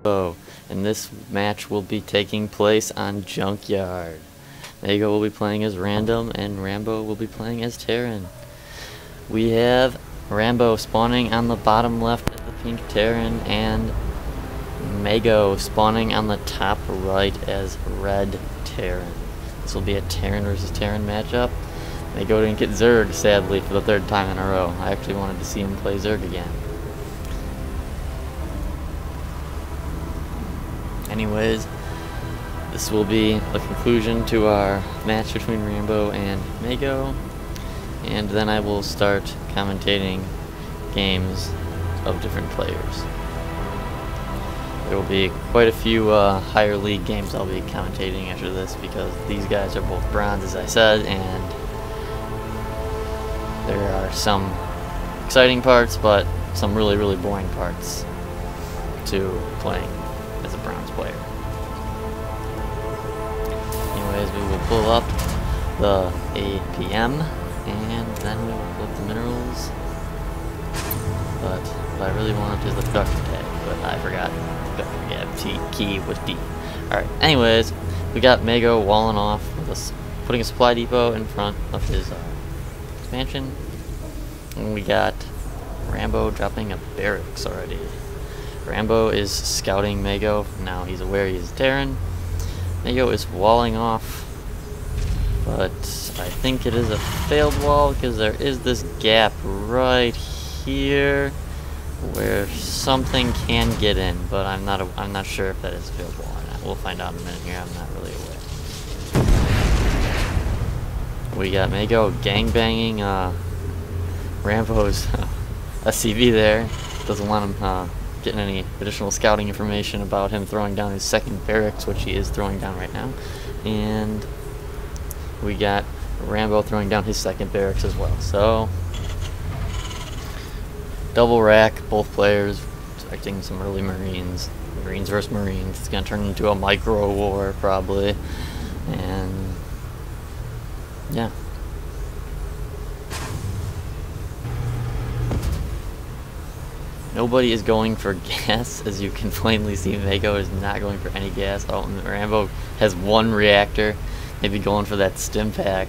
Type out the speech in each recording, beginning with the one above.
And this match will be taking place on Junkyard. Mago will be playing as Random, and Rambo will be playing as Terran. We have Rambo spawning on the bottom left as the pink Terran, and Mago spawning on the top right as red Terran. This will be a Terran versus Terran matchup. Mago didn't get Zerg, sadly, for the third time in a row. I actually wanted to see him play Zerg again. Anyways, this will be the conclusion to our match between Rambo and Mago, and then I will start commentating games of different players. There will be quite a few higher league games I'll be commentating after this, because these guys are both bronze, as I said, and there are some exciting parts, but some really, really boring parts to playing as a bronze player. Anyways, we will pull up the APM, and then we will pull up the minerals. But what I really want is the production tag, but I forgot. Key with D. Alright, anyways, we got Mago walling off with us, putting a supply depot in front of his expansion. And we got Rambo dropping a barracks already. Rambo is scouting Mago. Now he's aware he's Terran. Mago is walling off, but I think it is a failed wall because there is this gap right here where something can get in, but I'm not sure if that is a failed wall or not. We'll find out in a minute here. I'm not really aware. We got Mago gangbanging Rambo's SCV there. Doesn't want him getting any additional scouting information about him throwing down his second barracks, which he is throwing down right now. And we got Rambo throwing down his second barracks as well. So double rack, both players expecting some early Marines. Marines versus Marines. It's gonna turn into a micro war probably. And yeah. Nobody is going for gas, as you can plainly see. Mago is not going for any gas. Oh, and Rambo has one reactor, maybe going for that stim pack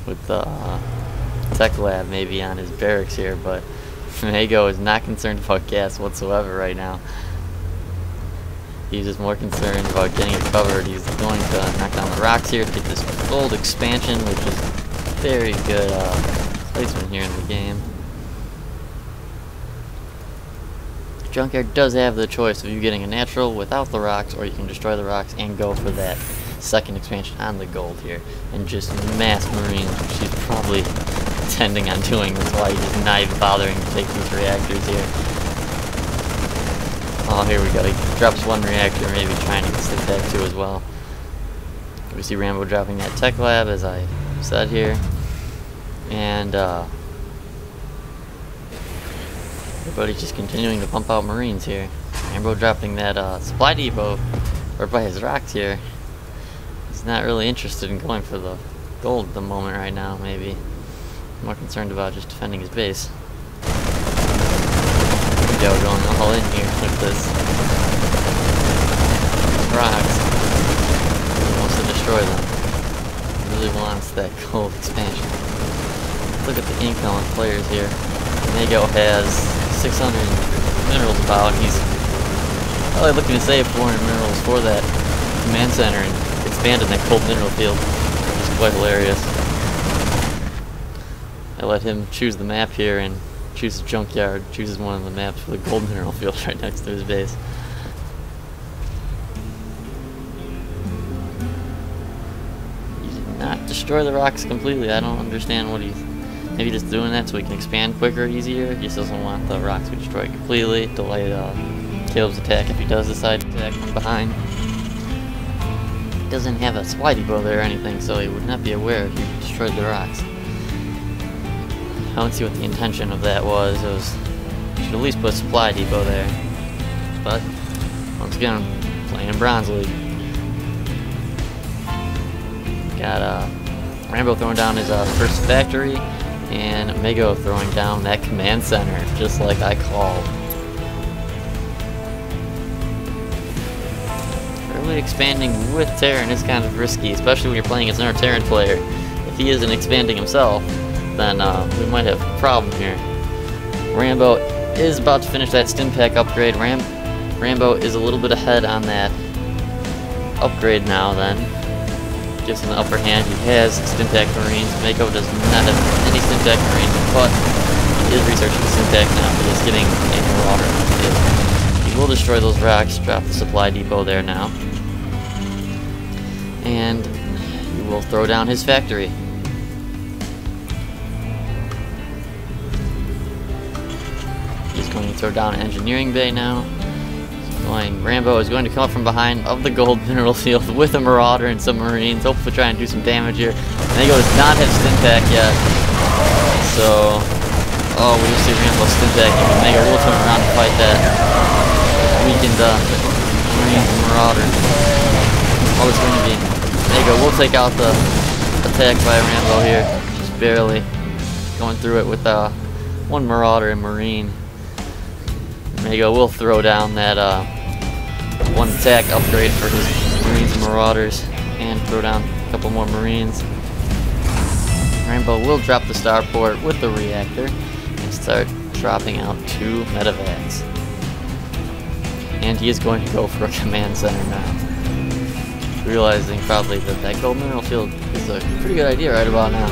with the tech lab maybe on his barracks here, but Mago is not concerned about gas whatsoever right now. He's just more concerned about getting it covered. He's going to knock down the rocks here to get this gold expansion, which is very good placement here in the game. Junkyard does have the choice of you getting a natural without the rocks, or you can destroy the rocks and go for that second expansion on the gold here and just mass Marines, which he's probably intending on doing. That's why he's just not even bothering to take these reactors here. Oh, here we go. He drops one reactor, maybe trying to get the tech too as well. We see Rambo dropping that tech lab, as I said here, and everybody's just continuing to pump out Marines here. Rambo dropping that supply depot right by his rocks here. He's not really interested in going for the gold at the moment right now, maybe. More concerned about just defending his base. Joe going all in here with this rocks. He wants to destroy them. He really wants that gold expansion. Look at the income of players here. Mago has 600 minerals about. He's probably looking to save 400 minerals for that command center and expand in that gold mineral field, which is quite hilarious. I let him choose the map here and chooses Junkyard, chooses one of the maps for the gold mineral field right next to his base. He did not destroy the rocks completely. I don't understand what he's maybe just doing that so he can expand quicker, easier. He just doesn't want the rocks to be destroyed completely. Delay Caleb's attack if he does decide to attack from behind. He doesn't have a supply depot there or anything, so he would not be aware if he destroyed the rocks. I don't see what the intention of that was. It was, you should at least put a supply depot there. But once again, I'm playing in Bronze League. Got Rambo throwing down his first factory, and Mago throwing down that command center, just like I called. probably expanding with Terran is kind of risky, especially when you're playing as another Terran player. If he isn't expanding himself, then we might have a problem here. Rambo is about to finish that Stimpack upgrade. Rambo is a little bit ahead on that upgrade now then. Gives him the upper hand. He has Stimpack Marines. Mago does not have any Stimpack Marines, but he is researching Stimpack now. He is getting a Marauder in the field. He will destroy those rocks, drop the supply depot there now. And he will throw down his factory. He's going to throw down an engineering bay now. Rambo is going to come up from behind of the gold mineral field with a Marauder and some Marines, hopefully try and do some damage here. Mago does not have Stimpack yet, so we will see Rambo Stimpack, and Mago will turn around to fight that weakened Marines and Marauder. All it's going to be, Mago will take out the attack by Rambo here, just barely going through it with one Marauder and Marine. Mago will throw down that one attack upgrade for his Marines and Marauders, and throw down a couple more Marines. Rambo will drop the starport with the reactor and start dropping out 2 medevacs. And he is going to go for a command center now, realizing probably that that gold mineral field is a pretty good idea right about now,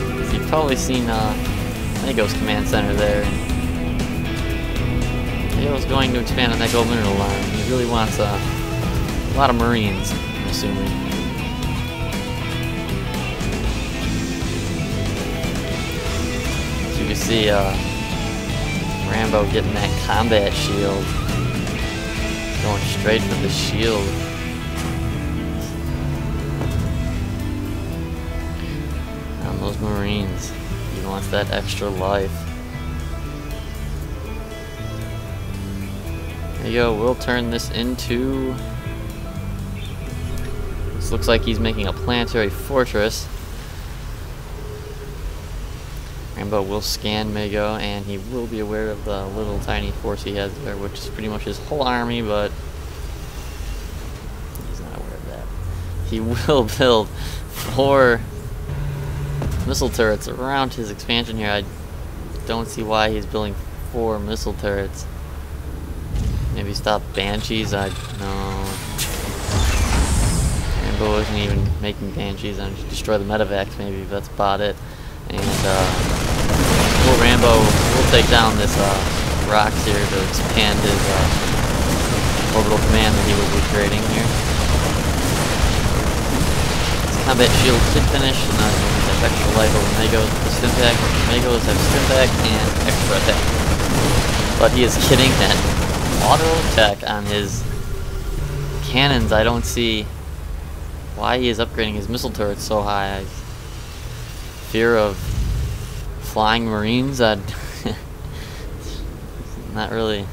because you've probably seen Mago's command center there. Mago's going to expand on that gold mineral line. He really wants a lot of Marines, I'm assuming. As you can see, Rambo getting that combat shield. Going straight for the shield. On those Marines. He wants that extra life. Mago will turn this into... This looks like he's making a planetary fortress. Rambo will scan Mago, and he will be aware of the little tiny force he has there, which is pretty much his whole army, but he's not aware of that. He will build 4 missile turrets around his expansion here. I don't see why he's building 4 missile turrets. Maybe stop Banshees, I don't know. Rambo isn't even making Banshees, and just destroy the medevacs maybe, but that's about it. And Rambo will take down this rocks here to expand his orbital command that he will be creating here. His combat shield did finish, and now he's going to have extra life over Mago's Stimpack. Mago's have Stimpack and extra attack. But he is getting that auto attack on his cannons. I don't see why he is upgrading his missile turrets so high. Fear of flying Marines? I'd not really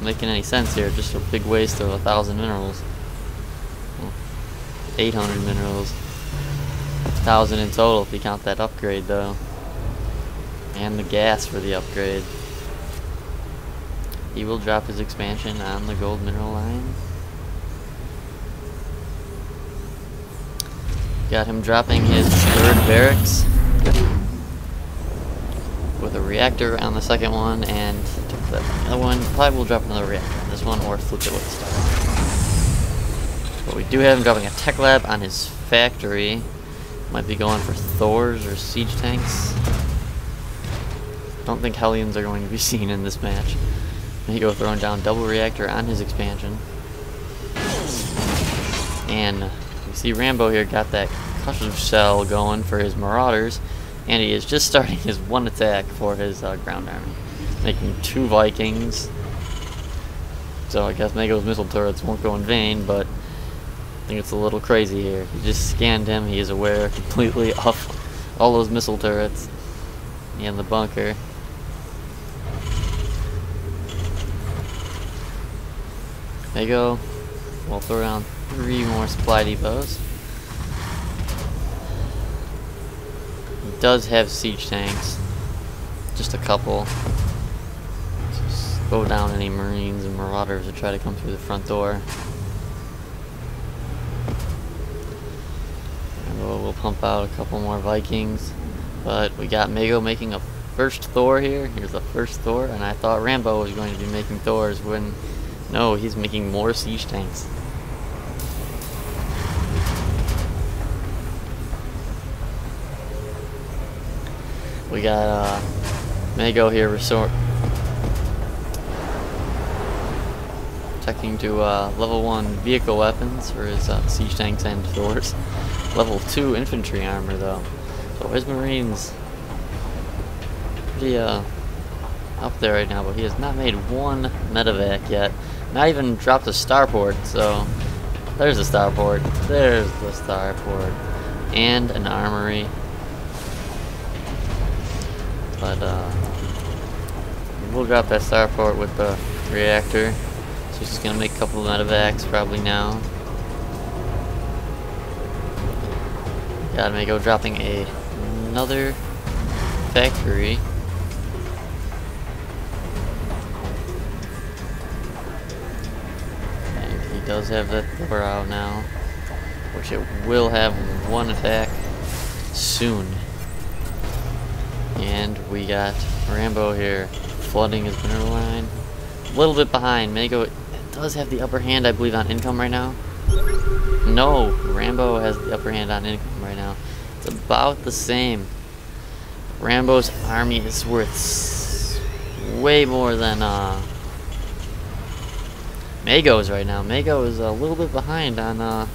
making any sense here. Just a big waste of 1,000 minerals. 800 minerals. 1,000 in total if you count that upgrade though. And the gas for the upgrade. He will drop his expansion on the gold mineral line. Got him dropping his 3rd barracks with a reactor on the 2nd one, and the other one probably will drop another reactor on this one, or flip it with a star. But we do have him dropping a tech lab on his factory. Might be going for Thors or siege tanks. Don't think Hellions are going to be seen in this match. Mago throwing down double reactor on his expansion. And you see Rambo here got that custom shell going for his Marauders, and he is just starting his 1 attack for his ground army, making 2 Vikings. So I guess Mago's missile turrets won't go in vain, but I think it's a little crazy here. He just scanned him. He is aware completely of all those missile turrets and the bunker. Mago will throw down 3 more supply depots. He does have siege tanks, just a couple. Just go down any Marines and Marauders that try to come through the front door. We'll pump out a couple more Vikings. But we got Mago making a first Thor here. Here's the first Thor, and I thought Rambo was going to be making Thors when, no, he's making more siege tanks. We got Mago here checking to level 1 vehicle weapons for his siege tanks and Thors. Level 2 infantry armor though. So his Marines pretty up there right now, but he has not made one medevac yet. Not even dropped a starport, so there's a starport. There's the starport. And an armory. But we'll drop that starport with the reactor. So he's just gonna make a couple of medevacs probably now. Got Mago dropping another factory. And he does have that Thor out now, which it will have one attack soon. And we got Rambo here flooding his mineral line. A little bit behind. Mago does have the upper hand, I believe, on income right now. No, Rambo has the upper hand on income right now. It's about the same. Rambo's army is worth way more than Mago's right now. Mago is a little bit behind on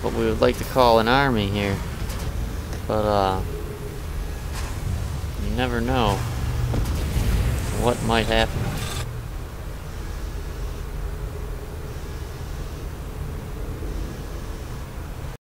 what we would like to call an army here. But you never know what might happen.